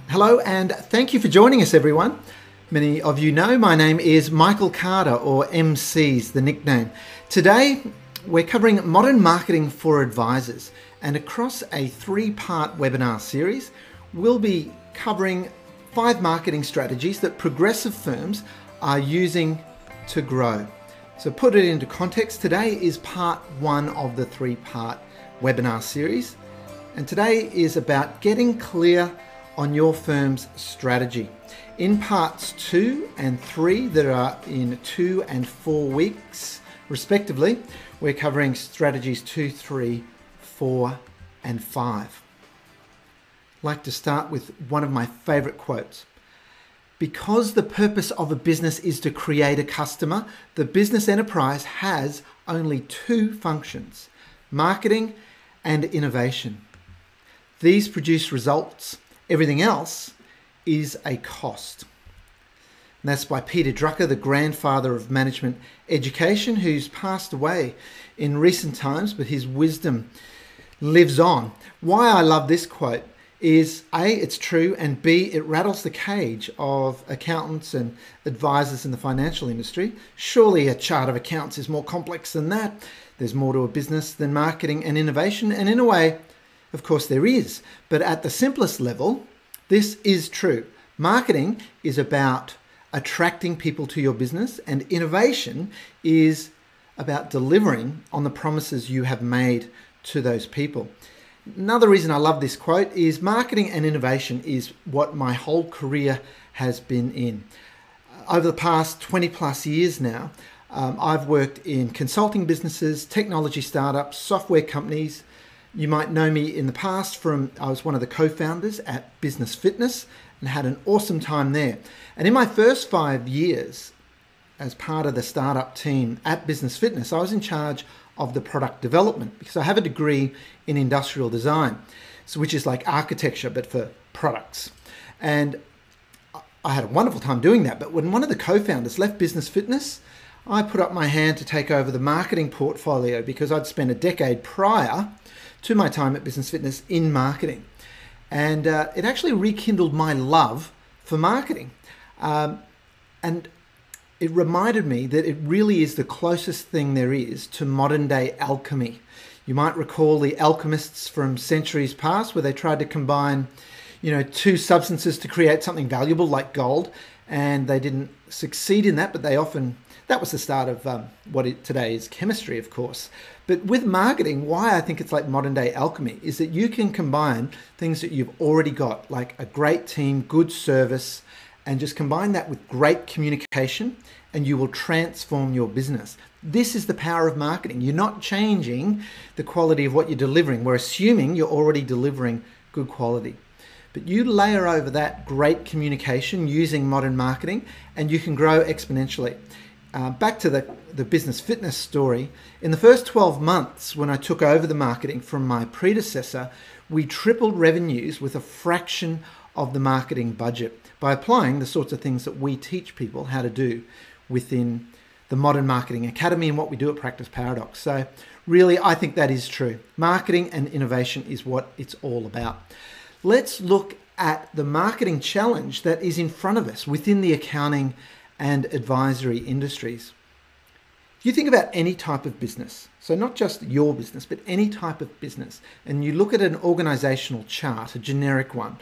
Hello and thank you for joining us, everyone. Many of you know my name is Michael Carter, or MC's the nickname. Today we're covering modern marketing for advisors, and across a three-part webinar series we'll be covering 5 marketing strategies that progressive firms are using to grow. So put it into context, today is part 1 of the 3-part webinar series, and today is about getting clear on your firm's strategy. In parts 2 and 3 that are in 2 and 4 weeks respectively, we're covering strategies 2, 3, 4 and 5. I'd like to start with one of my favorite quotes. Because the purpose of a business is to create a customer, the business enterprise has only 2 functions: marketing and innovation. These produce results. Everything else is a cost. And that's by Peter Drucker, the grandfather of management education, who's passed away in recent times, but his wisdom lives on. Why I love this quote is A, it's true, and B, it rattles the cage of accountants and advisors in the financial industry. Surely a chart of accounts is more complex than that. There's more to a business than marketing and innovation, and in a way, of course there is, but at the simplest level, this is true. Marketing is about attracting people to your business, and innovation is about delivering on the promises you have made to those people. Another reason I love this quote is marketing and innovation is what my whole career has been in. Over the past 20 plus years now, I've worked in consulting businesses, technology startups, software companies. You might know me in the past from, I was one of the co-founders at Business Fitness and had an awesome time there. And in my first 5 years as part of the startup team at Business Fitness, I was in charge of the product development because I have a degree in industrial design, so which is like architecture but for products. And I had a wonderful time doing that. But when one of the co-founders left Business Fitness, I put up my hand to take over the marketing portfolio because I'd spent a decade prior to my time at Business Fitness in marketing. And it actually rekindled my love for marketing. And it reminded me that it really is the closest thing there is to modern day alchemy. You might recall the alchemists from centuries past where they tried to combine, 2 substances to create something valuable like gold, and they didn't succeed in that, but that was the start of today is chemistry, of course. But with marketing, why I think it's like modern day alchemy is that you can combine things that you've already got, like a great team, good service, and just combine that with great communication, and you will transform your business. This is the power of marketing. You're not changing the quality of what you're delivering. We're assuming you're already delivering good quality. But you layer over that great communication using modern marketing, and you can grow exponentially. Back to the Business Fitness story. In the first 12 months when I took over the marketing from my predecessor, we tripled revenues with a fraction of the marketing budget by applying the sorts of things that we teach people how to do within the Modern Marketing Academy and what we do at Practice Paradox. So really, I think that is true. Marketing and innovation is what it's all about. Let's look at the marketing challenge that is in front of us within the accounting and advisory industries. If you think about any type of business, so not just your business, but any type of business, and you look at an organizational chart, a generic one,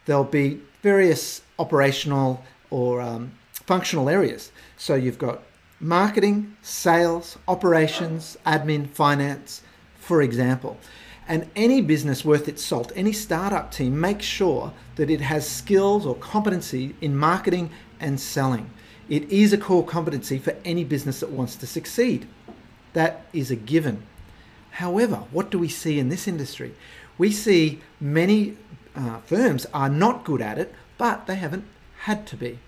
there'll be various operational or functional areas. So you've got marketing, sales, operations, admin, finance, for example. And any business worth its salt, any startup team, makes sure that it has skills or competency in marketing and selling. It is a core competency for any business that wants to succeed. That is a given. However, what do we see in this industry? We see many firms are not good at it, but they haven't had to be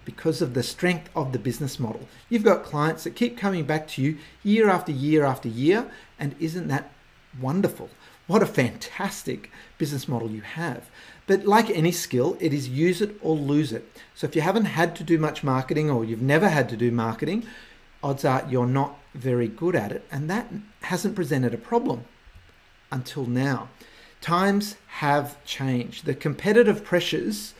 because of the strength of the business model. You've got clients that keep coming back to you year after year after year, and isn't that wonderful? What a fantastic business model you have. But like any skill, it is use it or lose it. So if you haven't had to do much marketing, or you've never had to do marketing, odds are you're not very good at it. And that hasn't presented a problem until now. Times have changed. The competitive pressures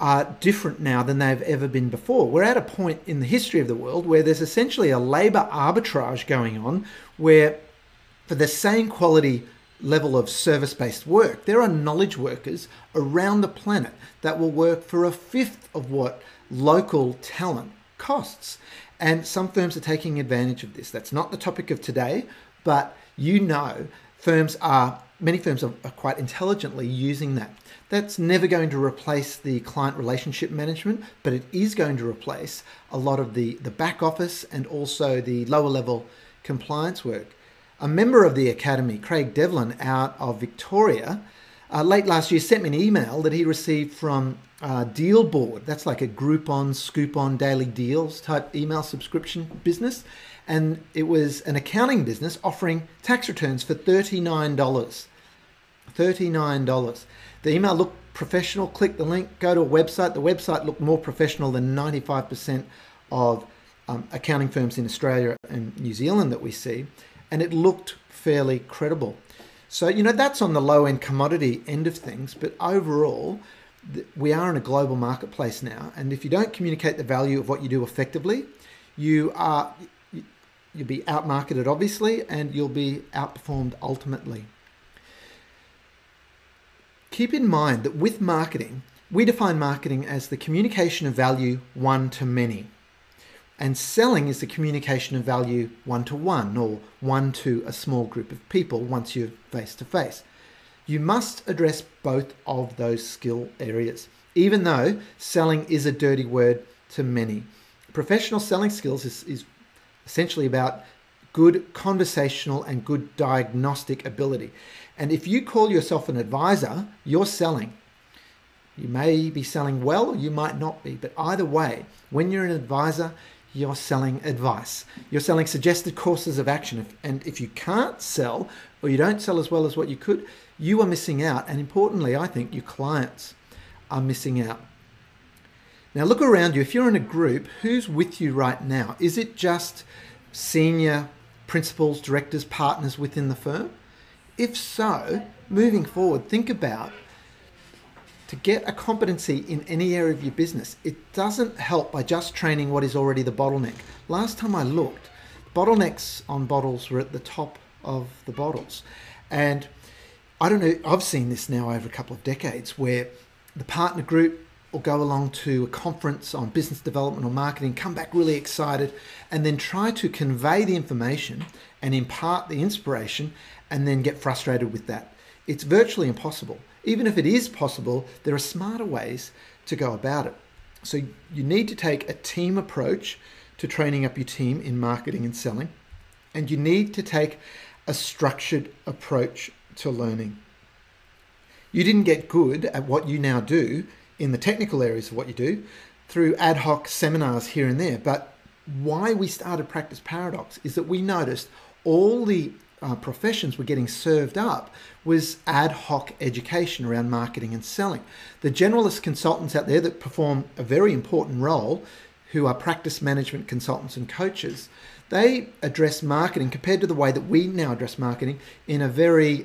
are different now than they've ever been before. We're at a point in the history of the world where there's essentially a labour arbitrage going on, where for the same quality level of service-based work, there are knowledge workers around the planet that will work for a fifth of what local talent costs. And some firms are taking advantage of this. That's not the topic of today, but many firms are quite intelligently using that. That's never going to replace the client relationship management, but it is going to replace a lot of the back office and also the lower level compliance work. A member of the Academy, Craig Devlin, out of Victoria, late last year sent me an email that he received from Deal Board. That's like a Groupon, Scoop-on, daily deals type email subscription business. And it was an accounting business offering tax returns for $39. $39. The email looked professional. Click the link, go to a website. The website looked more professional than 95% of accounting firms in Australia and New Zealand that we see. And it looked fairly credible. So, that's on the low-end commodity end of things. But overall, we are in a global marketplace now. And if you don't communicate the value of what you do effectively, you'll be outmarketed, obviously, and you'll be outperformed ultimately. Keep in mind that with marketing, we define marketing as the communication of value one to many. And selling is the communication of value one to one, or one to a small group of people once you're face to face. You must address both of those skill areas, even though selling is a dirty word to many. Professional selling skills is essentially about good conversational and good diagnostic ability. And if you call yourself an advisor, you're selling. You may be selling well, or you might not be, but either way, when you're an advisor, you're selling advice. You're selling suggested courses of action. And if you can't sell, or you don't sell as well as what you could, you are missing out. And importantly, I think your clients are missing out. Now look around you. If you're in a group, who's with you right now? Is it just senior principals, directors, partners within the firm? If so, moving forward, think about to get a competency in any area of your business. It doesn't help by just training what is already the bottleneck. Last time I looked, bottlenecks on bottles were at the top of the bottles. And I don't know, I've seen this now over a couple of decades where the partner group will go along to a conference on business development or marketing, come back really excited, and then try to convey the information and impart the inspiration, and then get frustrated with that. It's virtually impossible. Even if it is possible, there are smarter ways to go about it. So you need to take a team approach to training up your team in marketing and selling, and you need to take a structured approach to learning. You didn't get good at what you now do in the technical areas of what you do through ad hoc seminars here and there. But why we started Practice Paradox is that we noticed all the professions were getting served up was ad hoc education around marketing and selling. The generalist consultants out there that perform a very important role, who are practice management consultants and coaches, they address marketing compared to the way that we now address marketing in a very,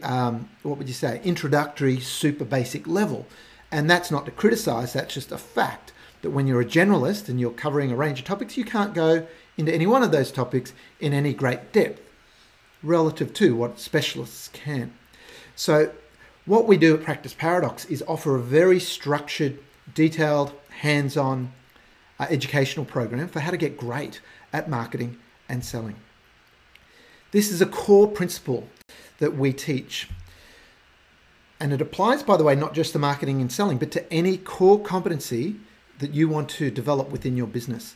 introductory, super basic level. And that's not to criticize, that's just a fact that when you're a generalist and you're covering a range of topics, you can't go into any one of those topics in any great depth relative to what specialists can. So what we do at Practice Paradox is offer a very structured, detailed, hands-on educational program for how to get great at marketing and selling. This is a core principle that we teach. And it applies, by the way, not just to marketing and selling, but to any core competency that you want to develop within your business.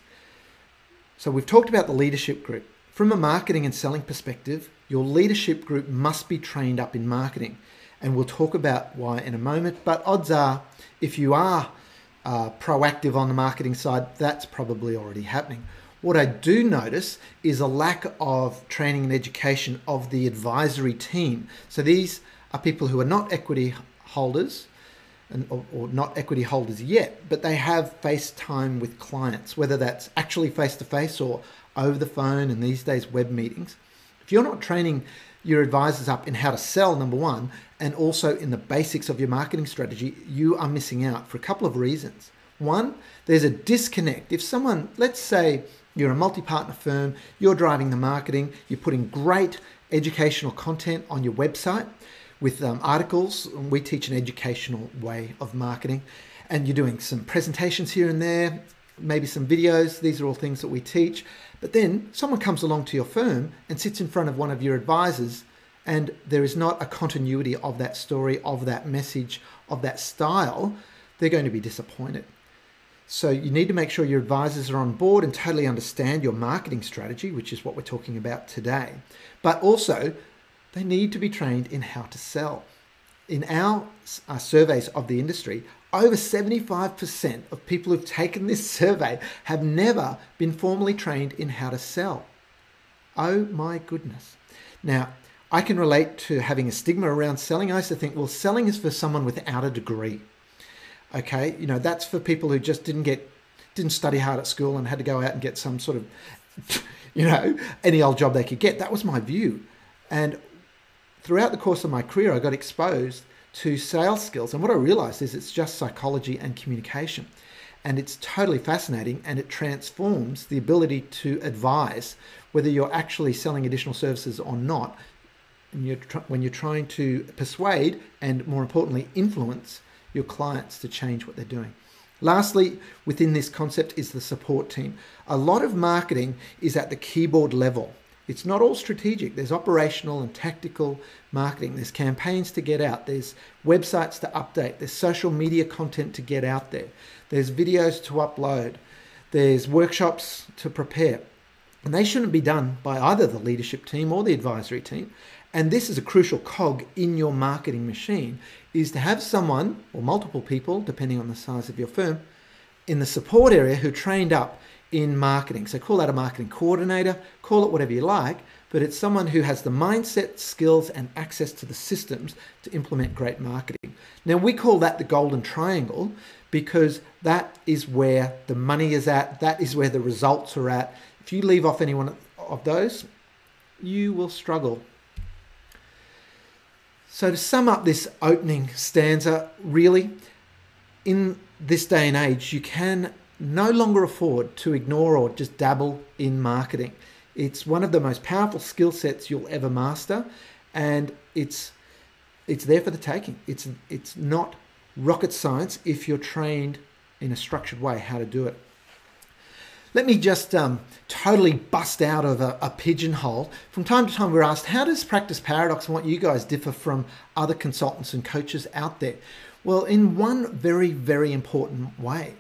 So we've talked about the leadership group. From a marketing and selling perspective, your leadership group must be trained up in marketing. And we'll talk about why in a moment. But odds are, if you are proactive on the marketing side, that's probably already happening. What I do notice is a lack of training and education of the advisory team. So these are people who are not equity holders or not equity holders yet, but they have face time with clients, whether that's actually face-to-face or over the phone and these days web meetings. If you're not training your advisors up in how to sell, number one, and also in the basics of your marketing strategy, you are missing out for a couple of reasons. One, there's a disconnect. If someone, let's say you're a multi-partner firm, you're driving the marketing, you're putting great educational content on your website with articles. We teach an educational way of marketing, and you're doing some presentations here and there, maybe some videos. These are all things that we teach. But then someone comes along to your firm and sits in front of one of your advisors, and there is not a continuity of that story, of that message, of that style. They're going to be disappointed. So you need to make sure your advisors are on board and totally understand your marketing strategy, which is what we're talking about today. But also, they need to be trained in how to sell. In our surveys of the industry, over 75% of people who've taken this survey have never been formally trained in how to sell. Oh my goodness. Now, I can relate to having a stigma around selling. I used to think, well, selling is for someone without a degree. Okay, that's for people who just didn't study hard at school and had to go out and get some sort of, any old job they could get. That was my view. And throughout the course of my career, I got exposed to sales skills. And what I realized is it's just psychology and communication. And it's totally fascinating, and it transforms the ability to advise, whether you're actually selling additional services or not, and when you're trying to persuade and, more importantly, influence your clients to change what they're doing. Lastly, within this concept is the support team. A lot of marketing is at the keyboard level. It's not all strategic. There's operational and tactical marketing. There's campaigns to get out. There's websites to update. There's social media content to get out there. There's videos to upload. There's workshops to prepare. And they shouldn't be done by either the leadership team or the advisory team. And this is a crucial cog in your marketing machine, is to have someone or multiple people, depending on the size of your firm, in the support area who trained up in marketing. So call that a marketing coordinator, call it whatever you like, but it's someone who has the mindset, skills, and access to the systems to implement great marketing. Now, we call that the golden triangle because that is where the money is at, that is where the results are at. If you leave off any one of those, you will struggle. So to sum up this opening stanza, really, in this day and age, you can no longer afford to ignore or just dabble in marketing. It's one of the most powerful skill sets you'll ever master, and it's there for the taking. It's not rocket science if you're trained in a structured way how to do it. Let me just totally bust out of a pigeonhole. From time to time, we're asked, how does Practice Paradox and what you guys differ from other consultants and coaches out there? Well, in one very, very important way.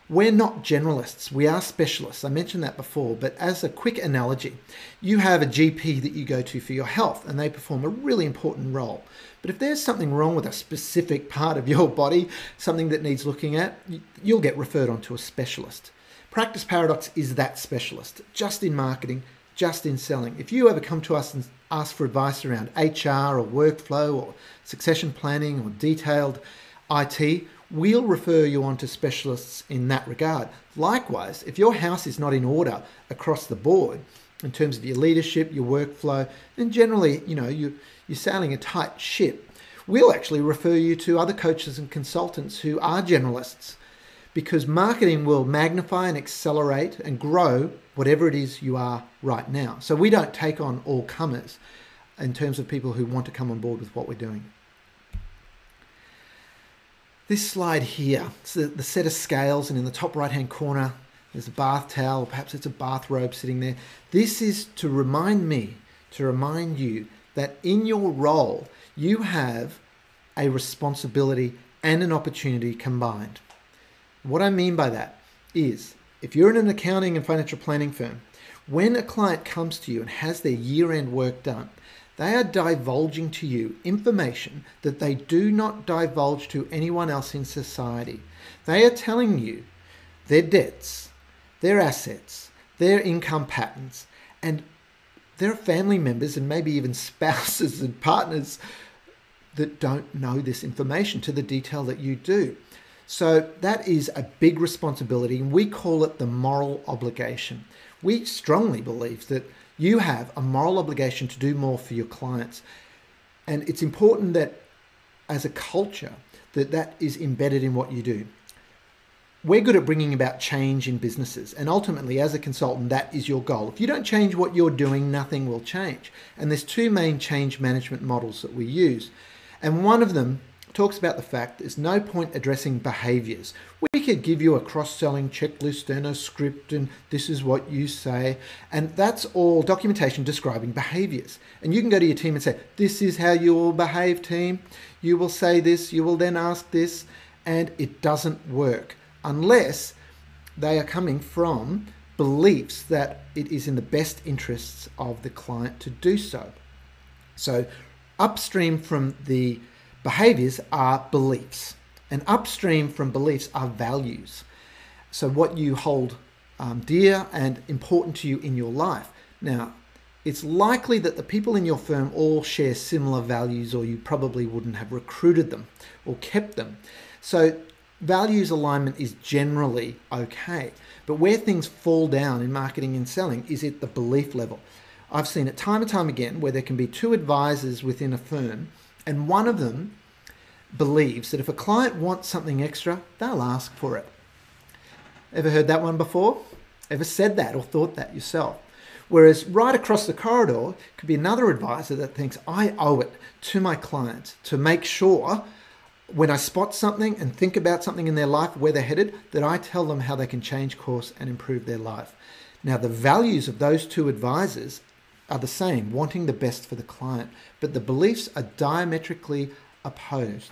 We're not generalists, we are specialists. I mentioned that before, but as a quick analogy, you have a GP that you go to for your health, and they perform a really important role. But if there's something wrong with a specific part of your body, something that needs looking at, you'll get referred on to a specialist. Practice Paradox is that specialist, just in marketing, just in selling. If you ever come to us and ask for advice around HR or workflow or succession planning or detailed IT, we'll refer you on to specialists in that regard. Likewise, if your house is not in order across the board in terms of your leadership, your workflow, then generally, you're sailing a tight ship, we'll actually refer you to other coaches and consultants who are generalists, because marketing will magnify and accelerate and grow whatever it is you are right now. So we don't take on all comers in terms of people who want to come on board with what we're doing. This slide here, it's the set of scales, and in the top right-hand corner, there's a bath towel, or perhaps it's a bathrobe sitting there. This is to remind you that in your role, you have a responsibility and an opportunity combined. What I mean by that is, if you're in an accounting and financial planning firm, when a client comes to you and has their year-end work done, they are divulging to you information that they do not divulge to anyone else in society. They are telling you their debts, their assets, their income patterns, and there are family members and maybe even spouses and partners that don't know this information to the detail that you do. So that is a big responsibility, and we call it the moral obligation. We strongly believe that You have a moral obligation to do more for your clients. And it's important that as a culture, that is embedded in what you do. We're good at bringing about change in businesses. And ultimately, as a consultant, that is your goal. If you don't change what you're doing, nothing will change. And there's two main change management models that we use. And one of them talks about the fact there's no point addressing behaviors. We could give you a cross-selling checklist and a script and this is what you say. And that's all documentation describing behaviors. And you can go to your team and say, this is how you will behave, team. You will say this, you will then ask this. And it doesn't work unless they are coming from beliefs that it is in the best interests of the client to do so. So upstream from the behaviors are beliefs, and upstream from beliefs are values. So what you hold dear and important to you in your life. Now, it's likely that the people in your firm all share similar values, or you probably wouldn't have recruited them or kept them. So values alignment is generally okay. But where things fall down in marketing and selling is at the belief level. I've seen it time and time again where there can be two advisors within a firm, and one of them believes that if a client wants something extra, they'll ask for it. Ever heard that one before? Ever said that or thought that yourself? Whereas right across the corridor could be another advisor that thinks, I owe it to my clients to make sure when I spot something and think about something in their life, where they're headed, that I tell them how they can change course and improve their life. Now, the values of those two advisors are the same, wanting the best for the client, but the beliefs are diametrically opposed.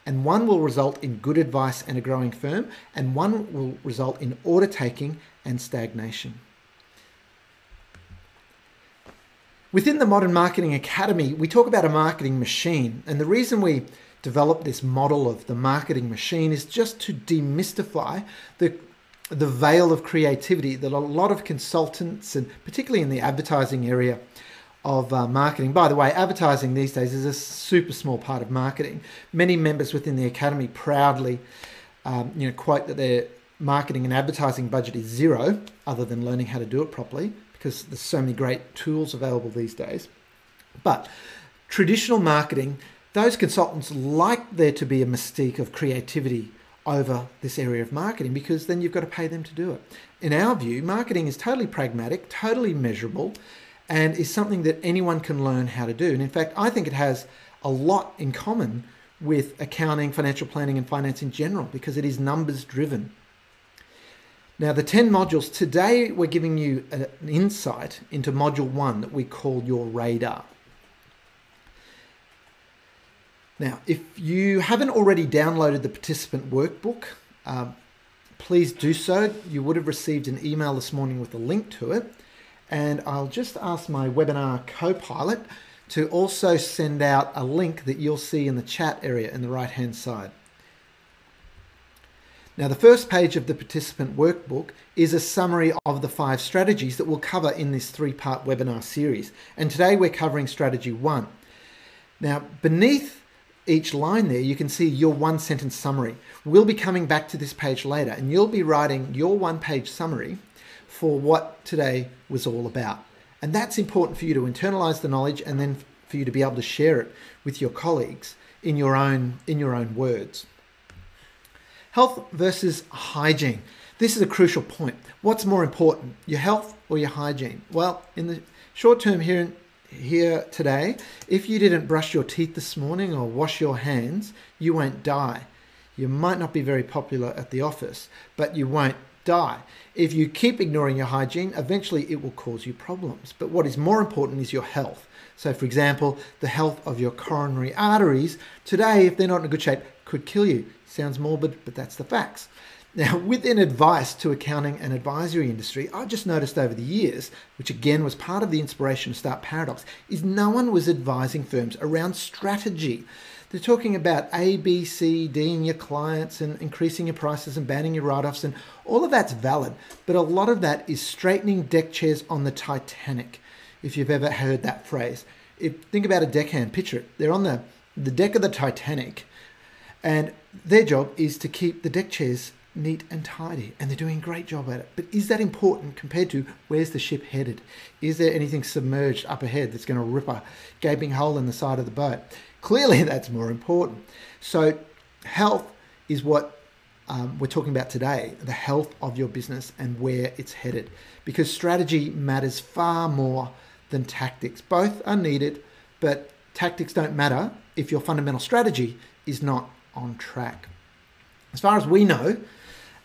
And one will result in good advice and a growing firm, and one will result in order taking and stagnation. Within the Modern Marketing Academy, we talk about a marketing machine, and the reason we developed this model of the marketing machine is just to demystify the veil of creativity that a lot of consultants, and particularly in the advertising area of marketing. By the way, advertising these days is a super small part of marketing. Many members within the Academy proudly quote that their marketing and advertising budget is zero, other than learning how to do it properly, because there's so many great tools available these days. But traditional marketing, those consultants like there to be a mystique of creativity over this area of marketing, because then you've got to pay them to do it. In our view, marketing is totally pragmatic, totally measurable, and is something that anyone can learn how to do. And in fact, I think it has a lot in common with accounting, financial planning, and finance in general, because it is numbers driven. Now, the 10 modules, today we're giving you an insight into module 1 that we call your radar. Now, if you haven't already downloaded the participant workbook, please do so. You would have received an email this morning with a link to it. And I'll just ask my webinar co-pilot to also send out a link that you'll see in the chat area in the right-hand side. Now, the first page of the participant workbook is a summary of the 5 strategies that we'll cover in this 3-part webinar series. And today we're covering strategy 1. Now, beneath each line there, you can see your 1-sentence summary. We'll be coming back to this page later, and you'll be writing your 1-page summary for what today was all about. And that's important for you to internalize the knowledge, and then for you to be able to share it with your colleagues in your own words. Health versus hygiene. This is a crucial point. What's more important, your health or your hygiene? Well, in the short term here today, if you didn't brush your teeth this morning or wash your hands, you won't die. You might not be very popular at the office, but you won't die. If you keep ignoring your hygiene, eventually it will cause you problems. But what is more important is your health. So for example, the health of your coronary arteries today, if they're not in a good shape, could kill you. Sounds morbid, but that's the facts. Now, within advice to accounting and advisory industry, I've just noticed over the years, which again was part of the inspiration to start Paradox, is no one was advising firms around strategy. They're talking about A, B, C, D-ing your clients and increasing your prices and banning your write-offs, and all of that's valid, but a lot of that is straightening deck chairs on the Titanic, if you've ever heard that phrase. Think about a deckhand, picture it. They're on the deck of the Titanic, and their job is to keep the deck chairs neat and tidy, and they're doing a great job at it. But is that important compared to where's the ship headed? Is there anything submerged up ahead that's going to rip a gaping hole in the side of the boat? Clearly, that's more important. So health is what we're talking about today, the health of your business and where it's headed, because strategy matters far more than tactics. Both are needed, but tactics don't matter if your fundamental strategy is not on track. As far as we know,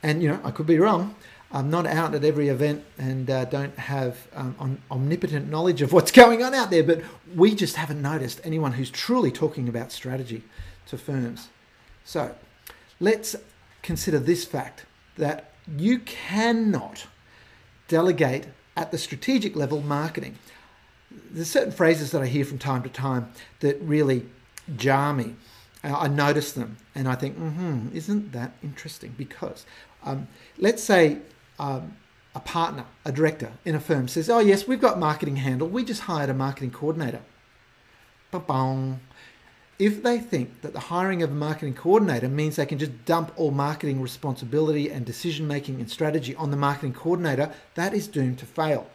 and I could be wrong, I'm not out at every event and don't have omnipotent knowledge of what's going on out there, but we just haven't noticed anyone who's truly talking about strategy to firms. So let's consider this fact, that you cannot delegate at the strategic level marketing. There's certain phrases that I hear from time to time that really jar me. I notice them and I think, isn't that interesting? Because let's say a partner, a director in a firm says, oh yes, we've got marketing handled. We just hired a marketing coordinator. Ba-bong. If they think that the hiring of a marketing coordinator means they can just dump all marketing responsibility and decision-making and strategy on the marketing coordinator, that is doomed to fail.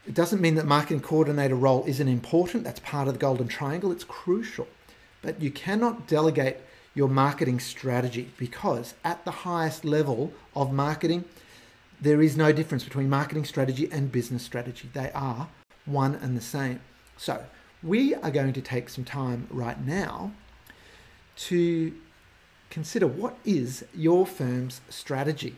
It doesn't mean that marketing coordinator role isn't important. That's part of the golden triangle. It's crucial. But you cannot delegate your marketing strategy, because at the highest level of marketing, there is no difference between marketing strategy and business strategy. They are one and the same. So we are going to take some time right now to consider what is your firm's strategy.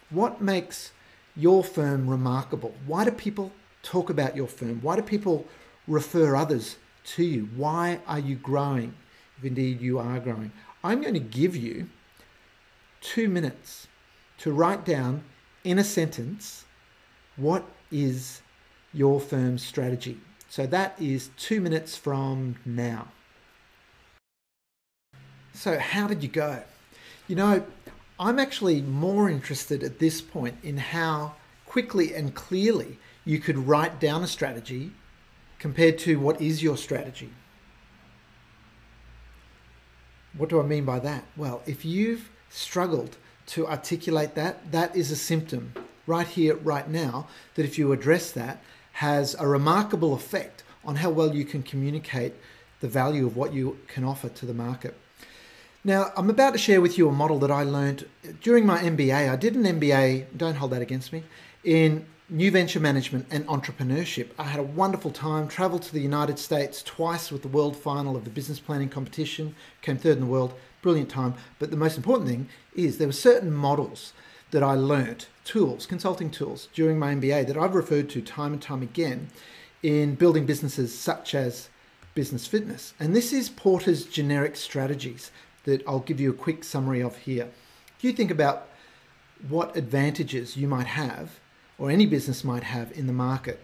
What makes your firm remarkable? Why do people talk about your firm? Why do people refer others to you? Why are you growing, if indeed you are growing? I'm going to give you 2 minutes to write down in a sentence what is your firm's strategy. So that is 2 minutes from now. So how did you go? I'm actually more interested at this point in how quickly and clearly you could write down a strategy compared to what is your strategy. What do I mean by that? Well, if you've struggled to articulate that, that is a symptom right here, right now, that if you address that, has a remarkable effect on how well you can communicate the value of what you can offer to the market. Now, I'm about to share with you a model that I learned during my MBA. I did an MBA, don't hold that against me, in new venture management and entrepreneurship. I had a wonderful time, traveled to the United States twice with the world final of the business planning competition, came third in the world, brilliant time. But the most important thing is there were certain models that I learnt, tools, consulting tools during my MBA that I've referred to time and time again in building businesses such as business fitness. And this is Porter's generic strategies that I'll give you a quick summary of here. If you think about what advantages you might have, or any business might have in the market,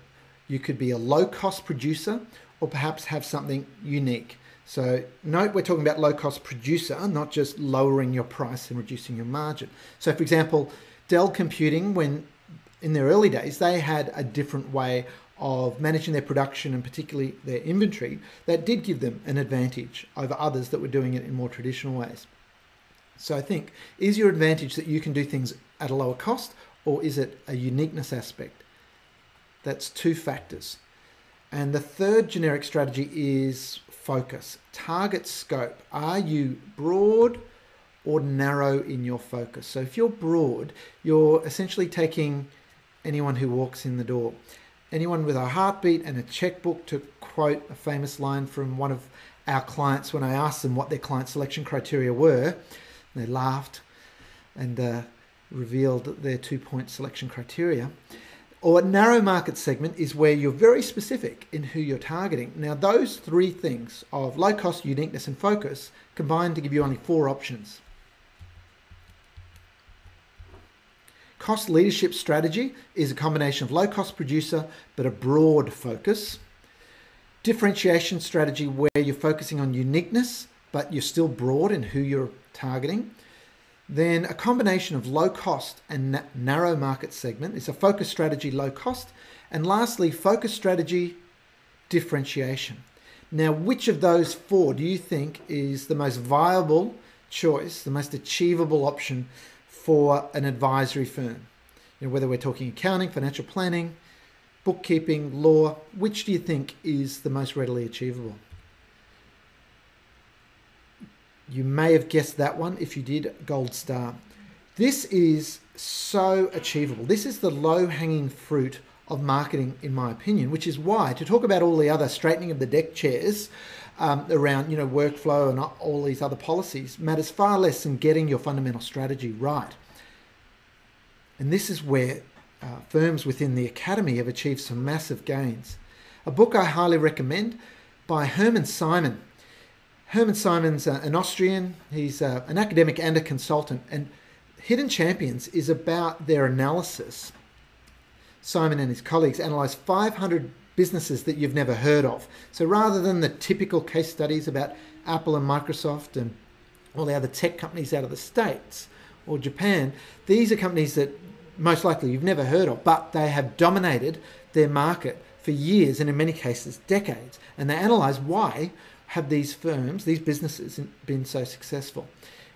you could be a low-cost producer or perhaps have something unique. So note we're talking about low-cost producer, not just lowering your price and reducing your margin. So for example, Dell Computing, when in their early days, they had a different way of managing their production and particularly their inventory that did give them an advantage over others that were doing it in more traditional ways. So I think, is your advantage that you can do things at a lower cost, or is it a uniqueness aspect? That's 2 factors. And the third generic strategy is focus, target scope. Are you broad or narrow in your focus? So if you're broad, you're essentially taking anyone who walks in the door. Anyone with a heartbeat and a checkbook, to quote a famous line from one of our clients when I asked them what their client selection criteria were. They laughed and revealed their 2-point selection criteria. Or a narrow market segment is where you're very specific in who you're targeting. Now, those 3 things of low cost, uniqueness, and focus combine to give you only 4 options. Cost leadership strategy is a combination of low cost producer, but a broad focus. Differentiation strategy, where you're focusing on uniqueness, but you're still broad in who you're targeting. Then a combination of low cost and narrow market segment is a focus strategy, low cost. And lastly, focus strategy, differentiation. Now, which of those 4 do you think is the most viable choice, the most achievable option for an advisory firm? Whether we're talking accounting, financial planning, bookkeeping, law, which do you think is the most readily achievable? You may have guessed that one. If you did, gold star. This is so achievable. This is the low-hanging fruit of marketing, in my opinion, which is why to talk about all the other straightening of the deck chairs around workflow and all these other policies matters far less than getting your fundamental strategy right. And this is where firms within the academy have achieved some massive gains. A book I highly recommend by Hermann Simon. Hermann Simon's an Austrian. He's an academic and a consultant. And Hidden Champions is about their analysis. Simon and his colleagues analysed 500 businesses that you've never heard of. So rather than the typical case studies about Apple and Microsoft and all the other tech companies out of the States or Japan, these are companies that most likely you've never heard of, but they have dominated their market for years and in many cases decades. And they analyse why have these firms, these businesses been so successful.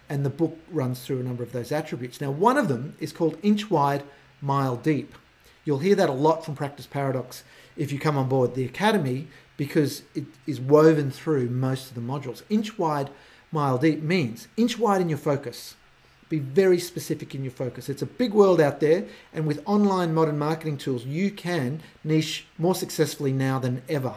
And the book runs through a number of those attributes. Now, one of them is called Inch Wide, Mile Deep. You'll hear that a lot from Practice Paradox if you come on board the Academy, because it is woven through most of the modules. Inch wide, mile deep means inch wide in your focus. Be very specific in your focus. It's a big world out there, and with online modern marketing tools, you can niche more successfully now than ever.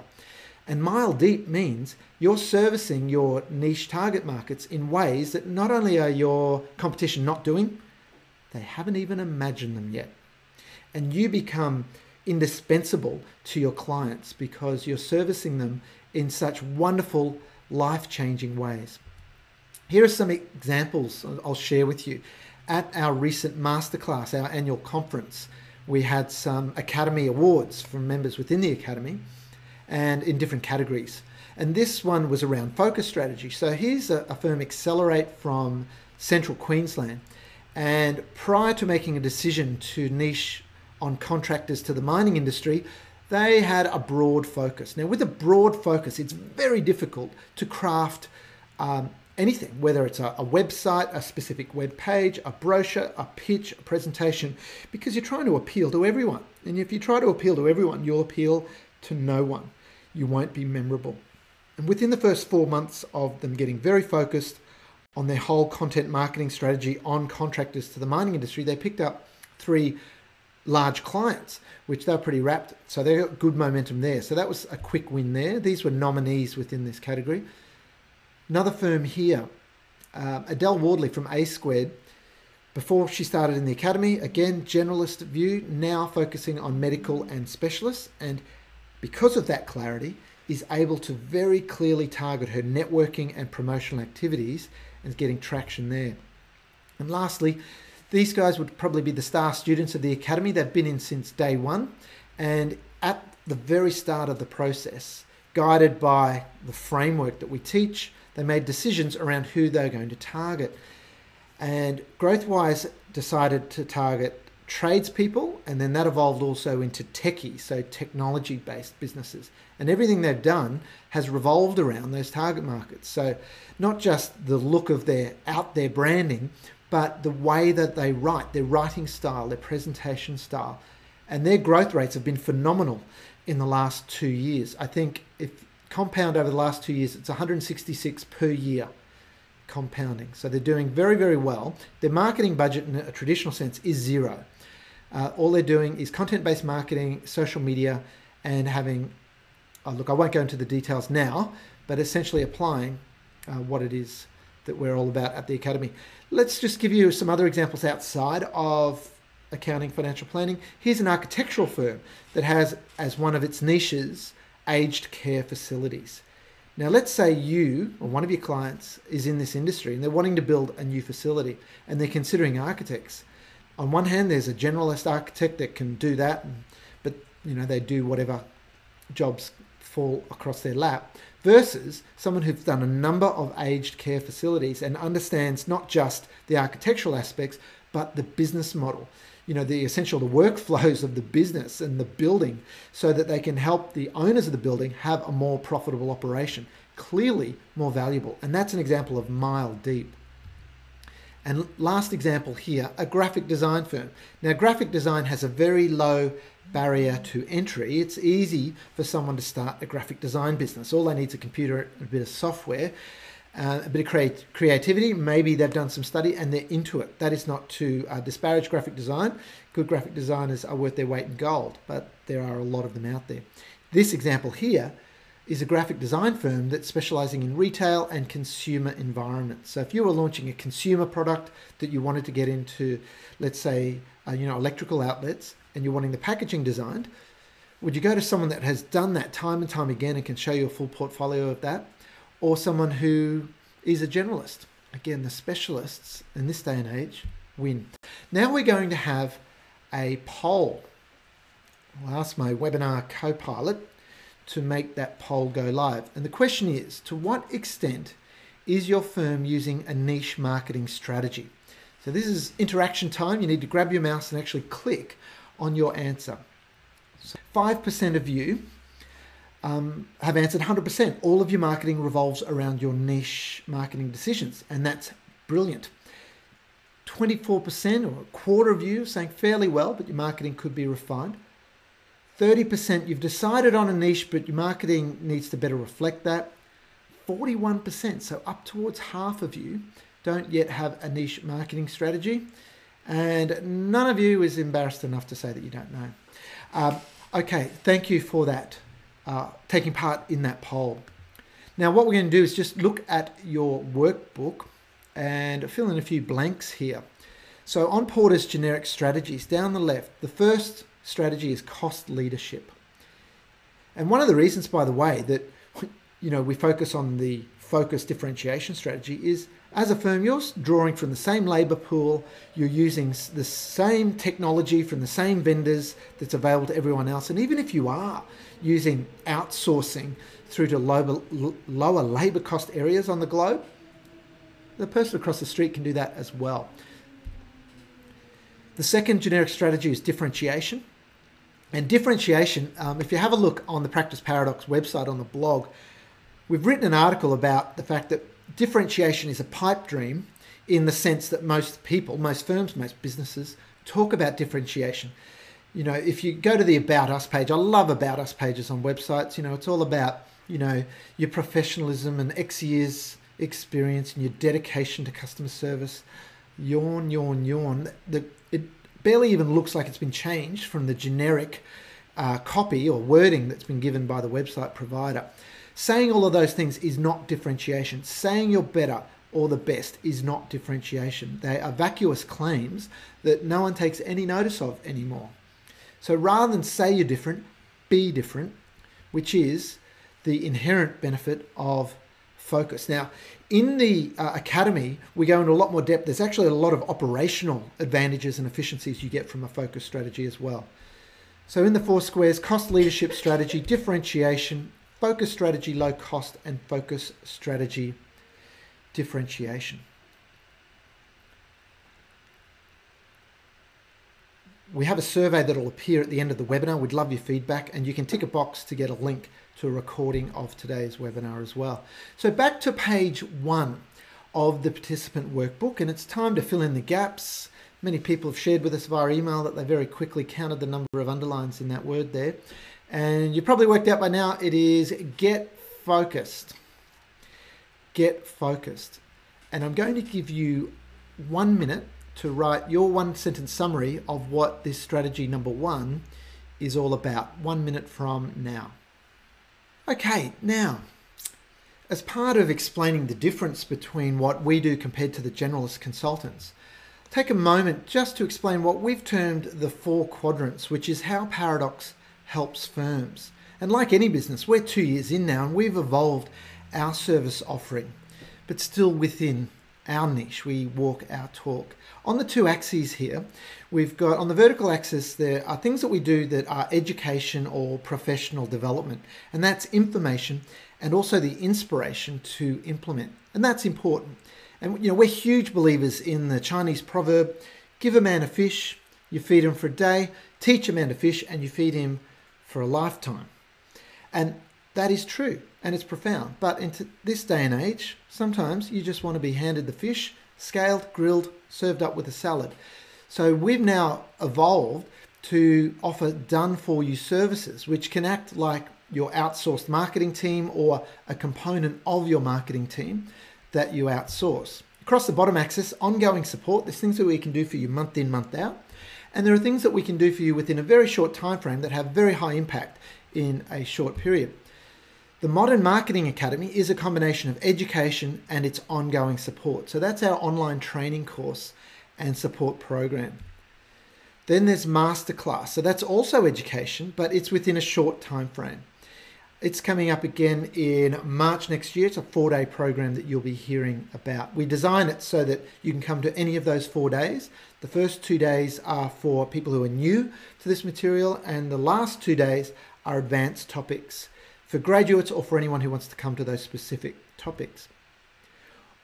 And mile deep means you're servicing your niche target markets in ways that not only are your competition not doing, they haven't even imagined them yet. And you become indispensable to your clients because you're servicing them in such wonderful, life-changing ways. Here are some examples I'll share with you. At our recent masterclass, our annual conference, we had some Academy awards from members within the Academy and in different categories. And this one was around focus strategy. So here's a firm, Accelerate, from Central Queensland. And prior to making a decision to niche on contractors to the mining industry, they had a broad focus. Now, with a broad focus, it's very difficult to craft anything, whether it's a website, a specific web page, a brochure, a pitch, a presentation, because you're trying to appeal to everyone. And if you try to appeal to everyone, you'll appeal to no one. You won't be memorable. And within the first 4 months of them getting very focused on their whole content marketing strategy on contractors to the mining industry, they picked up 3 large clients, which they're pretty rapt. So they got good momentum there. So that was a quick win there. These were nominees within this category. Another firm here, Adele Wardley from A Squared, before she started in the Academy, again, generalist view, now focusing on medical and specialists. And because of that clarity, is able to very clearly target her networking and promotional activities and is getting traction there. And lastly, these guys would probably be the star students of the Academy. They've been in since day one. And at the very start of the process, guided by the framework that we teach, they made decisions around who they're going to target. And GrowthWise decided to target tradespeople, and then that evolved also into techies, so technology-based businesses. And everything they've done has revolved around those target markets. So not just the look of their out there branding, but the way that they write, their writing style, their presentation style. And their growth rates have been phenomenal in the last 2 years. I think if compound over the last 2 years, it's 166 per year compounding. So they're doing very, very well. Their marketing budget in a traditional sense is zero. All they're doing is content-based marketing, social media, and having, look, I won't go into the details now, but essentially applying what it is that we're all about at the Academy. Let's just give you some other examples outside of accounting, financial planning. Here's an architectural firm that has as one of its niches aged care facilities. Now, let's say you or one of your clients is in this industry and they're wanting to build a new facility and they're considering architects. On one hand, there's a generalist architect that can do that, but they do whatever jobs fall across their lap, versus someone who's done a number of aged care facilities and understands not just the architectural aspects, but the business model, the workflows of the business and the building, so that they can help the owners of the building have a more profitable operation, clearly more valuable. And that's an example of mile deep. And last example here, a graphic design firm. Now, graphic design has a very low barrier to entry. It's easy for someone to start a graphic design business. All they need is a computer, a bit of software, a bit of creativity. Maybe they've done some study and they're into it. That is not to disparage graphic design. Good graphic designers are worth their weight in gold, but there are a lot of them out there. This example here is a graphic design firm that's specializing in retail and consumer environments. So if you were launching a consumer product that you wanted to get into, let's say, electrical outlets, and you're wanting the packaging designed, would you go to someone that has done that time and time again and can show you a full portfolio of that? Or someone who is a generalist? Again, the specialists in this day and age win. Now we're going to have a poll. I'll ask my webinar co-pilot to make that poll go live. And the question is, to what extent is your firm using a niche marketing strategy? So this is interaction time. You need to grab your mouse and actually click on your answer. So 5% of you have answered 100%. All of your marketing revolves around your niche marketing decisions, and that's brilliant. 24% or a quarter of you saying fairly well, but your marketing could be refined. 30% you've decided on a niche, but your marketing needs to better reflect that. 41%, so up towards half of you, don't yet have a niche marketing strategy. And none of you is embarrassed enough to say that you don't know. Okay, thank you for that, taking part in that poll. Now what we're going to do is just look at your workbook and fill in a few blanks here. So on Porter's generic strategies, down the left, the first strategy is cost leadership. And one of the reasons, by the way, that we focus on the focus differentiation strategy is, as a firm, you're drawing from the same labor pool, you're using the same technology from the same vendors that's available to everyone else. And even if you are using outsourcing through to lower labor cost areas on the globe, the person across the street can do that as well. The second generic strategy is differentiation. And differentiation, if you have a look on the Practice Paradox website on the blog, we've written an article about the fact that differentiation is a pipe dream, in the sense that most people, most firms, most businesses talk about differentiation. If you go to the About Us page, I love About Us pages on websites. It's all about, your professionalism and X years experience and your dedication to customer service. Yawn, yawn, yawn. It barely even looks like it's been changed from the generic copy or wording that's been given by the website provider. Saying all of those things is not differentiation. Saying you're better or the best is not differentiation. They are vacuous claims that no one takes any notice of anymore. So rather than say you're different, be different, which is the inherent benefit of focus. Now, in the academy, we go into a lot more depth. There's actually a lot of operational advantages and efficiencies you get from a focus strategy as well. So in the 4 squares, cost leadership strategy, differentiation, focus strategy, low cost, and focus strategy, differentiation. We have a survey that will appear at the end of the webinar. We'd love your feedback, and you can tick a box to get a link to a recording of today's webinar as well. So back to page 1 of the participant workbook, and it's time to fill in the gaps. Many people have shared with us via email that they very quickly counted the number of underlines in that word there. And you've probably worked out by now, it is get focused. Get focused. And I'm going to give you 1 minute to write your 1-sentence summary of what this strategy number 1 is all about. 1 minute from now. Okay, now, as part of explaining the difference between what we do compared to the generalist consultants, take a moment just to explain what we've termed the 4 quadrants, which is how Paradox helps firms. And like any business, we're 2 years in now and we've evolved our service offering, but still within our niche. We walk our talk. On the 2 axes here, we've got, on the vertical axis, there are things that we do that are education or professional development, and that's information and also the inspiration to implement. And that's important. And we're huge believers in the Chinese proverb, give a man a fish, you feed him for a day, teach a man to fish, and you feed him for a lifetime. And that is true, and it's profound. But in this day and age, sometimes you just want to be handed the fish scaled, grilled, served up with a salad. So we've now evolved to offer done-for-you services, which can act like your outsourced marketing team or a component of your marketing team that you outsource. Across the bottom axis, ongoing support. There's things that we can do for you month in, month out. And there are things that we can do for you within a very short time frame that have very high impact in a short period. The Modern Marketing Academy is a combination of education and its ongoing support. So that's our online training course and support program. Then there's Masterclass. So that's also education, but it's within a short time frame. It's coming up again in March next year. It's a 4-day program that you'll be hearing about. We design it so that you can come to any of those 4 days. The first 2 days are for people who are new to this material, and the last 2 days are advanced topics for graduates or for anyone who wants to come to those specific topics.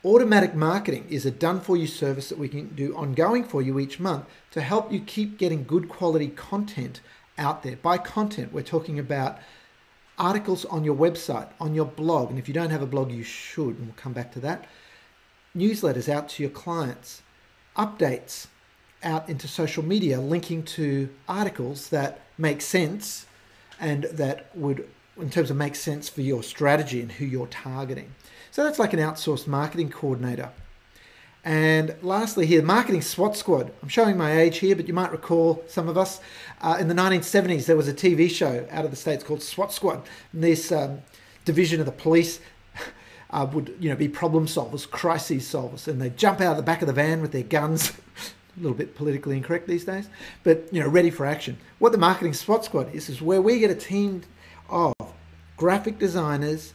Automatic marketing is a done-for-you service that we can do ongoing for you each month to help you keep getting good quality content out there. By content, we're talking about articles on your website, on your blog, and if you don't have a blog, you should, and we'll come back to that. Newsletters out to your clients, updates out into social media, linking to articles that make sense and that would, in terms of make sense for your strategy and who you're targeting. So that's like an outsourced marketing coordinator. And lastly here, Marketing SWAT Squad. I'm showing my age here, but you might recall, some of us, in the 1970s, there was a TV show out of the States called SWAT Squad. And this division of the police would be problem solvers, crisis solvers, and they'd jump out of the back of the van with their guns, a little bit politically incorrect these days, but ready for action. What the Marketing SWAT Squad is where we get a team of graphic designers,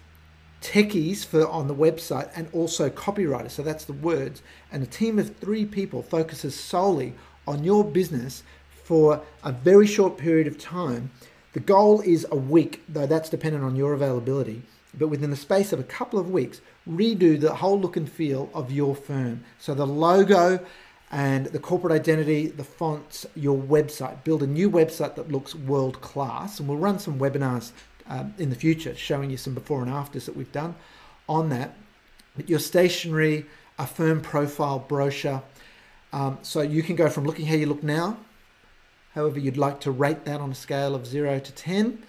techies on the website, and also copywriters, so that's the words, and a team of 3 people focuses solely on your business for a very short period of time. The goal is a week, though that's dependent on your availability, but within the space of a couple of weeks, redo the whole look and feel of your firm. So the logo and the corporate identity, the fonts, your website. Build a new website that looks world-class, and we'll run some webinars in the future, showing you some before and afters that we've done on that. But your stationery, a firm profile brochure, so you can go from looking how you look now, however you'd like to rate that on a scale of 0 to 10,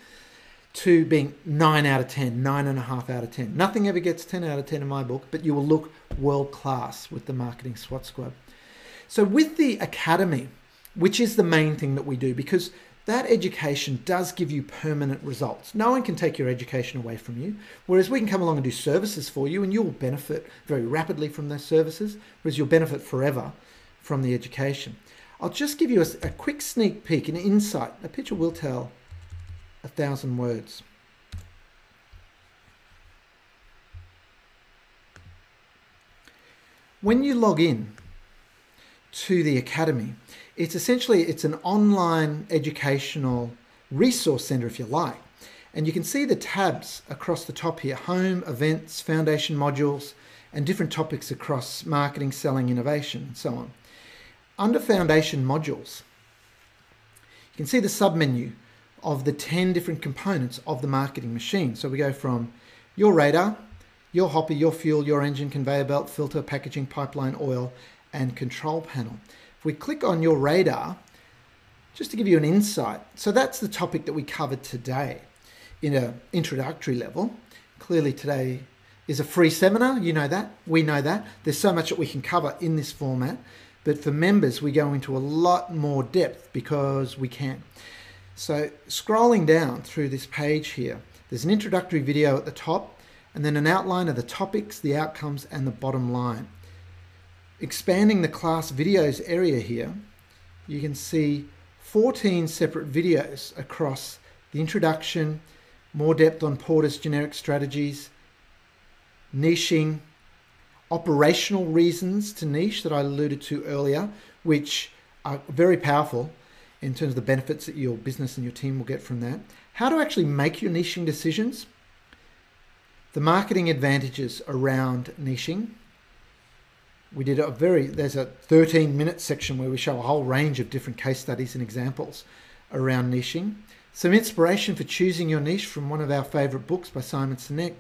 to being 9 out of 10, 9.5 out of 10. Nothing ever gets 10 out of 10 in my book, but you will look world class with the Marketing SWAT Squad. So with the Academy, which is the main thing that we do, because that education does give you permanent results. No one can take your education away from you, whereas we can come along and do services for you, and you'll benefit very rapidly from those services, whereas you'll benefit forever from the education. I'll just give you a quick sneak peek, an insight. A picture will tell 1,000 words. When you log in to the Academy, it's an online educational resource center, if you like. And you can see the tabs across the top here: home, events, foundation modules, and different topics across marketing, selling, innovation, and so on. Under foundation modules, you can see the submenu of the 10 different components of the marketing machine. So we go from your radar, your hopper, your fuel, your engine, conveyor belt, filter, packaging, pipeline, oil, and control panel. If we click on your radar, just to give you an insight, so that's the topic that we covered today in an introductory level. Clearly today is a free seminar, you know that, we know that. There's so much that we can cover in this format, but for members we go into a lot more depth because we can. So scrolling down through this page here, there's an introductory video at the top, and then an outline of the topics, the outcomes, and the bottom line. Expanding the class videos area here, you can see 14 separate videos across the introduction, more depth on Porter's generic strategies, niching, operational reasons to niche that I alluded to earlier, which are very powerful in terms of the benefits that your business and your team will get from that. How to actually make your niching decisions, the marketing advantages around niching. We did there's a 13-minute section where we show a whole range of different case studies and examples around niching. Some inspiration for choosing your niche from one of our favorite books by Simon Sinek.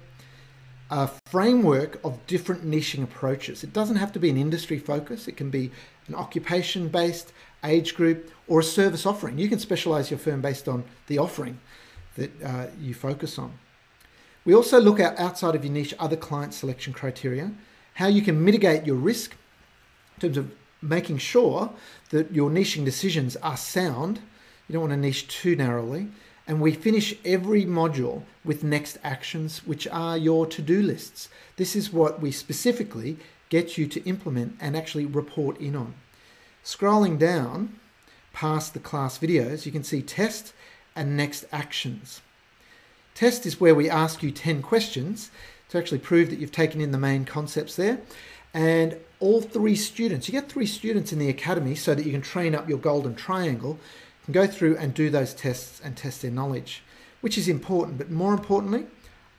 a framework of different niching approaches. It doesn't have to be an industry focus. It can be an occupation-based, age group, or a service offering. You can specialize your firm based on the offering that you focus on. We also look at outside of your niche other client selection criteria, how you can mitigate your risk in terms of making sure that your niching decisions are sound. You don't want to niche too narrowly. And we finish every module with next actions, which are your to-do lists. This is what we specifically get you to implement and actually report in on. Scrolling down past the class videos, you can see test and next actions. Test is where we ask you 10 questions to actually prove that you've taken in the main concepts there. And all 3 students, you get 3 students in the academy so that you can train up your golden triangle, can go through and do those tests and test their knowledge, which is important. But more importantly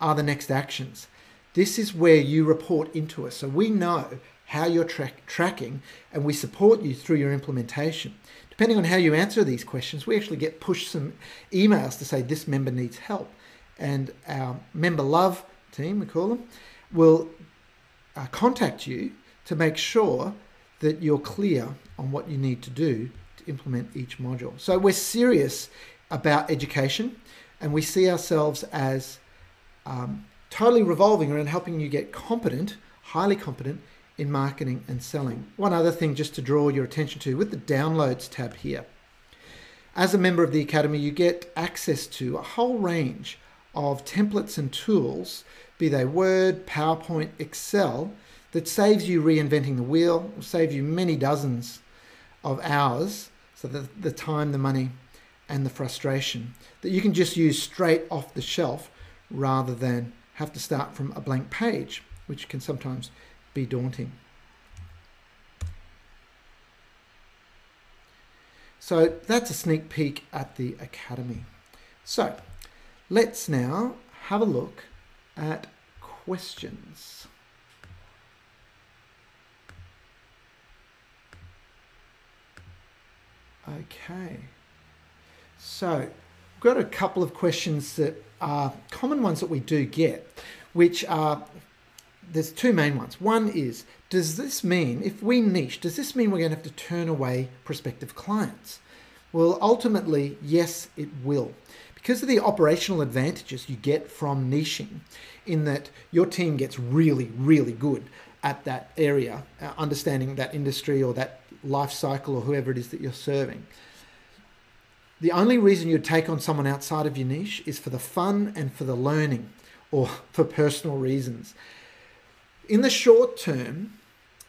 are the next actions. This is where you report into us. So we know how you're tracking and we support you through your implementation. Depending on how you answer these questions, we actually get pushed some emails to say this member needs help. And our member love team, we call them, will contact you to make sure that you're clear on what you need to do to implement each module. So we're serious about education, and we see ourselves as totally revolving around helping you get competent, highly competent in marketing and selling. One other thing just to draw your attention to with the downloads tab here. As a member of the Academy, you get access to a whole range of templates and tools, be they Word, PowerPoint, Excel, that saves you reinventing the wheel, will save you many dozens of hours, so the time, the money, and the frustration, that you can just use straight off the shelf rather than have to start from a blank page, which can sometimes be daunting. So that's a sneak peek at the Academy. So let's now have a look at questions. Okay, so we've got a couple of questions that are common ones that we do get, which are, there's 2 main ones. One is, does this mean, if we niche, does this mean we're going to have to turn away prospective clients? Well, ultimately, yes, it will. Because of the operational advantages you get from niching, in that your team gets really, really good at that area, understanding that industry or that life cycle or whoever it is that you're serving. The only reason you'd take on someone outside of your niche is for the fun and for the learning or for personal reasons. In the short term,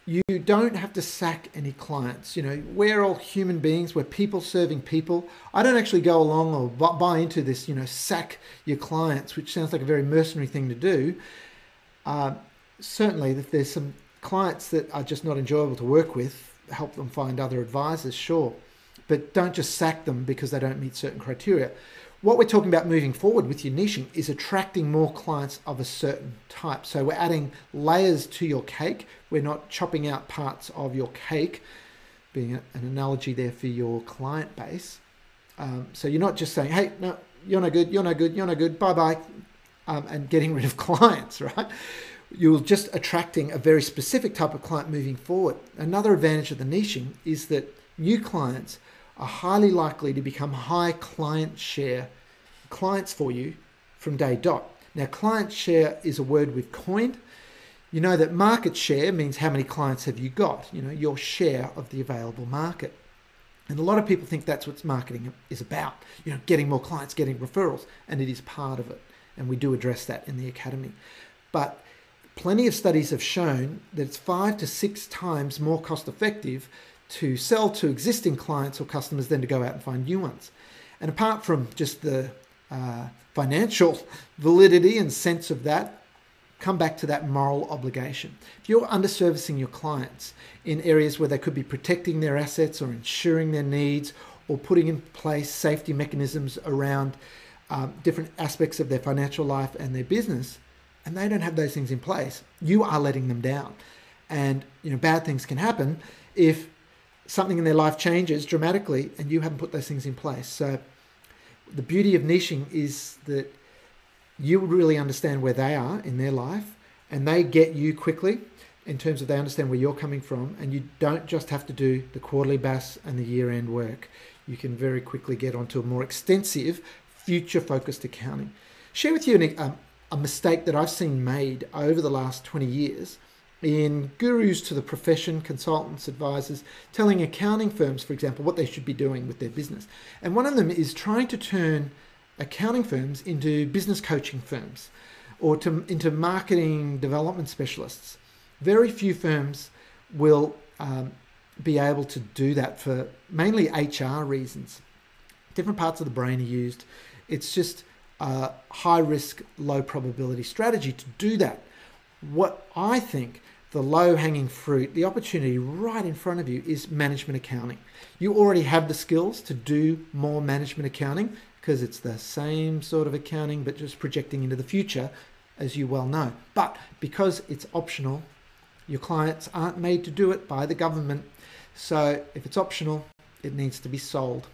you don't have to sack any clients. You know, we're all human beings. We're people serving people. I don't actually go along or buy into this, you know, sack your clients, which sounds like a very mercenary thing to do. Certainly, if there's some clients that are just not enjoyable to work with, help them find other advisors, sure. But don't just sack them because they don't meet certain criteria. What we're talking about moving forward with your niching is attracting more clients of a certain type. So we're adding layers to your cake. We're not chopping out parts of your cake, being an analogy there for your client base. So you're not just saying, hey, no, you're no good, you're no good, you're no good, bye-bye, and getting rid of clients, right? You're just attracting a very specific type of client moving forward. Another advantage of the niching is that new clients are highly likely to become high client share clients for you from day dot. Now, client share is a word we've coined. You know that market share means how many clients have you got, you know, your share of the available market. And a lot of people think that's what marketing is about, you know, getting more clients, getting referrals, and it is part of it. And we do address that in the Academy. But plenty of studies have shown that it's 5 to 6 times more cost effective to sell to existing clients or customers than to go out and find new ones. And apart from just the financial validity and sense of that, come back to that moral obligation. If you're underservicing your clients in areas where they could be protecting their assets or ensuring their needs or putting in place safety mechanisms around different aspects of their financial life and their business, and they don't have those things in place, you are letting them down. And you know, bad things can happen if something in their life changes dramatically and you haven't put those things in place. So the beauty of niching is that you really understand where they are in their life and they get you quickly in terms of they understand where you're coming from, and you don't just have to do the quarterly BAS and the year-end work. You can very quickly get onto a more extensive, future-focused accounting. Share with you a mistake that I've seen made over the last 20 years in gurus to the profession, consultants, advisors, telling accounting firms, for example, what they should be doing with their business. And one of them is trying to turn accounting firms into business coaching firms or into marketing development specialists. Very few firms will be able to do that for mainly HR reasons. Different parts of the brain are used. It's just a high risk, low probability strategy to do that. What I think the low hanging fruit, the opportunity right in front of you is management accounting. You already have the skills to do more management accounting because it's the same sort of accounting, but just projecting into the future, as you well know. But because it's optional, your clients aren't made to do it by the government. So if it's optional, it needs to be sold.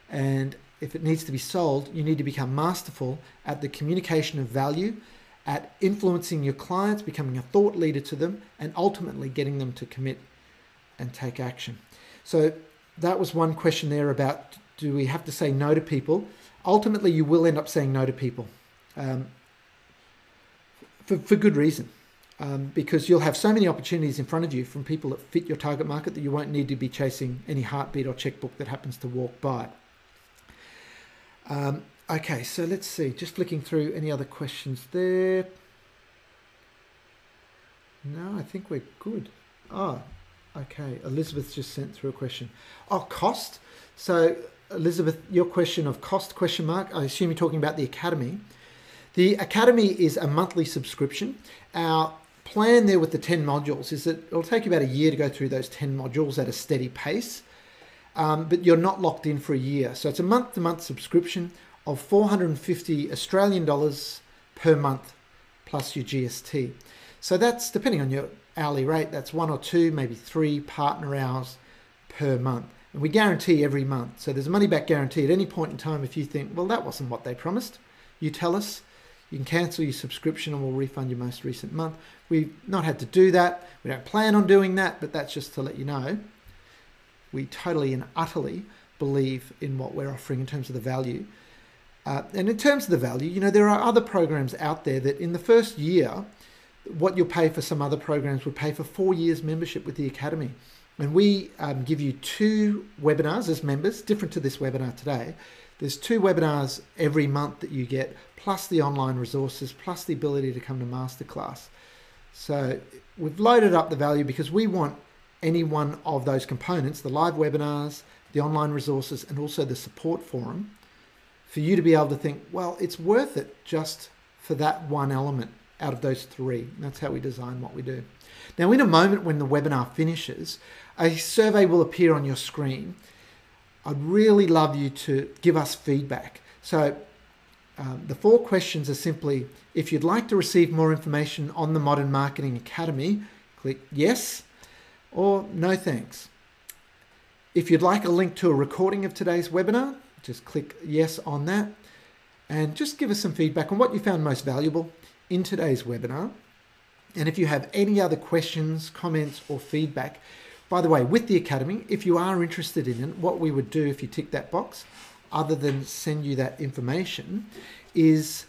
And if it needs to be sold, you need to become masterful at the communication of value, at influencing your clients, becoming a thought leader to them, and ultimately getting them to commit and take action. So that was one question there about, do we have to say no to people? Ultimately, you will end up saying no to people for good reason. Because you'll have so many opportunities in front of you from people that fit your target market that you won't need to be chasing any heartbeat or checkbook that happens to walk by. Okay, so let's see. Just flicking through any other questions there. No, I think we're good. Oh, okay. Elizabeth just sent through a question. Oh, cost. So, Elizabeth, your question of cost, question mark. I assume you're talking about the Academy. The Academy is a monthly subscription. Our plan there with the 10 modules is that it'll take you about a year to go through those 10 modules at a steady pace, but you're not locked in for a year. So it's a month-to-month subscription of 450 Australian dollars per month plus your GST. So that's, depending on your hourly rate, that's 1 or 2, maybe 3 partner hours per month. And we guarantee every month. So there's a money back guarantee at any point in time. If you think, well, that wasn't what they promised, you tell us. You can cancel your subscription and we'll refund your most recent month. We've not had to do that. We don't plan on doing that, but that's just to let you know. We totally and utterly believe in what we're offering in terms of the value. And in terms of the value, you know, there are other programs out there that in the first year, what you'll pay for some other programs would pay for 4 years membership with the Academy. And we give you 2 webinars as members, different to this webinar today. There's 2 webinars every month that you get, plus the online resources, plus the ability to come to masterclass. So we've loaded up the value because we want any one of those components, the live webinars, the online resources, and also the support forum, for you to be able to think, well, it's worth it just for that one element out of those 3. And that's how we design what we do. Now, in a moment when the webinar finishes, a survey will appear on your screen. I'd really love you to give us feedback. So the 4 questions are simply, if you'd like to receive more information on the Modern Marketing Academy, click yes or no thanks. If you'd like a link to a recording of today's webinar, just click yes on that. And just give us some feedback on what you found most valuable in today's webinar. And if you have any other questions, comments, or feedback, by the way, with the Academy, if you are interested in it, what we would do if you tick that box, other than send you that information, is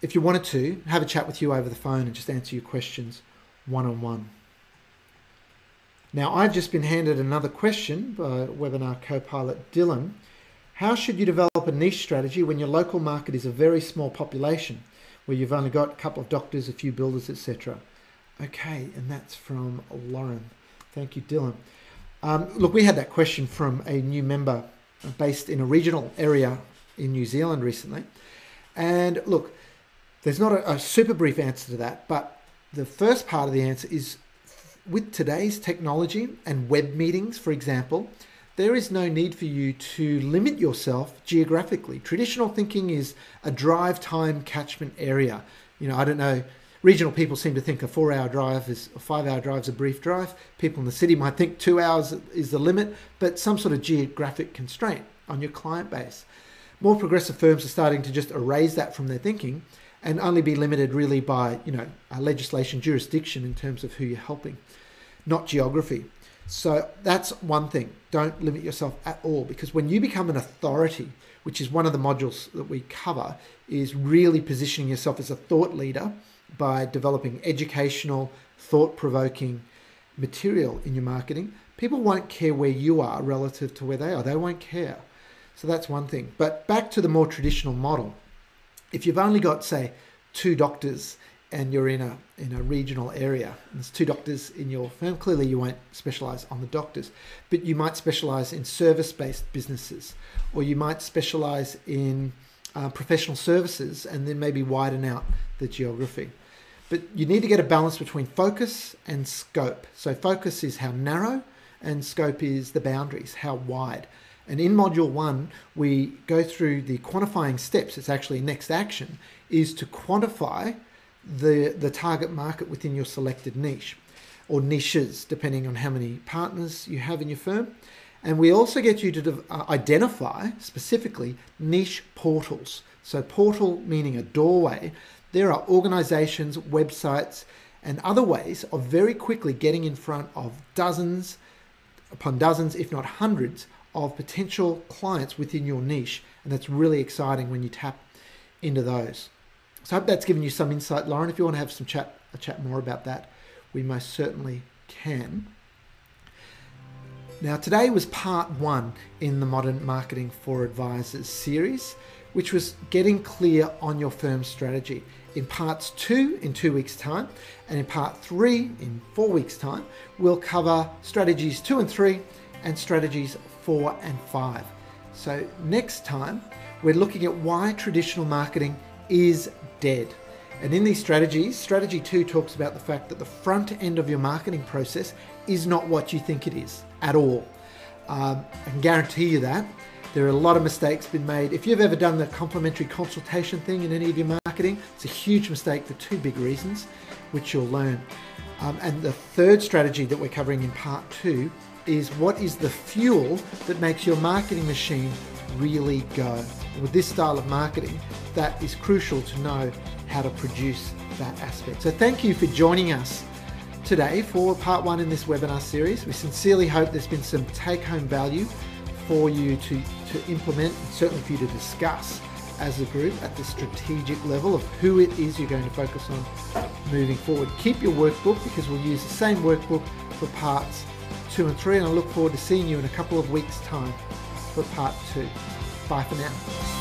if you wanted to, have a chat with you over the phone and just answer your questions one-on-one. Now, I've just been handed another question by webinar co-pilot Dylan. How should you develop a niche strategy when your local market is a very small population, where you've only got a couple of doctors, a few builders, etc.? Okay, and that's from Lauren. Thank you, Dylan. Look, we had that question from a new member based in a regional area in New Zealand recently. And look, there's not a super brief answer to that, but the first part of the answer is, with today's technology and web meetings, for example, there is no need for you to limit yourself geographically. Traditional thinking is a drive time catchment area. You know, I don't know, regional people seem to think a 4-hour drive is a 5-hour drive is a brief drive. People in the city might think 2 hours is the limit, but some sort of geographic constraint on your client base. More progressive firms are starting to just erase that from their thinking and only be limited really by, legislation, jurisdiction in terms of who you're helping, not geography. So that's one thing. Don't limit yourself at all, because when you become an authority, which is one of the modules that we cover, is really positioning yourself as a thought leader by developing educational, thought-provoking material in your marketing. People won't care where you are relative to where they are. They won't care. So that's one thing. But back to the more traditional model. If you've only got, say, 2 doctors and you're in a regional area, and there's 2 doctors in your firm, clearly you won't specialize on the doctors, but you might specialize in service-based businesses, or you might specialize in professional services, and then maybe widen out the geography. But you need to get a balance between focus and scope. So focus is how narrow, and scope is the boundaries, how wide. And in Module 1, we go through the quantifying steps. It's actually next action, is to quantify the target market within your selected niche, or niches, depending on how many partners you have in your firm. And we also get you to identify specifically niche portals. So portal meaning a doorway. There are organizations, websites, and other ways of very quickly getting in front of dozens upon dozens, if not hundreds, of potential clients within your niche. And that's really exciting when you tap into those. So I hope that's given you some insight, Lauren. If you want to have a chat more about that, we most certainly can. Now, today was part 1 in the Modern Marketing for Advisors series, which was getting clear on your firm's strategy. In parts 2 in 2 weeks' time, and in part 3 in 4 weeks' time, we'll cover strategies 2 and 3 and strategies 4 and 5. So next time, we're looking at why traditional marketing is dead. And in these strategies, strategy 2 talks about the fact that the front end of your marketing process is not what you think it is at all. I can guarantee you that. There are a lot of mistakes been made. If you've ever done the complimentary consultation thing in any of your marketing, it's a huge mistake for 2 big reasons, which you'll learn. And the third strategy that we're covering in part 2 is what is the fuel that makes your marketing machine really go. And with this style of marketing, that is crucial to know how to produce that aspect. So thank you for joining us today for part 1 in this webinar series. We sincerely hope there's been some take-home value for you to implement, and certainly for you to discuss as a group at the strategic level of who it is you're going to focus on moving forward. Keep your workbook, because we'll use the same workbook for parts 2 and 3, and I look forward to seeing you in a couple of weeks' time for part 2. Bye for now.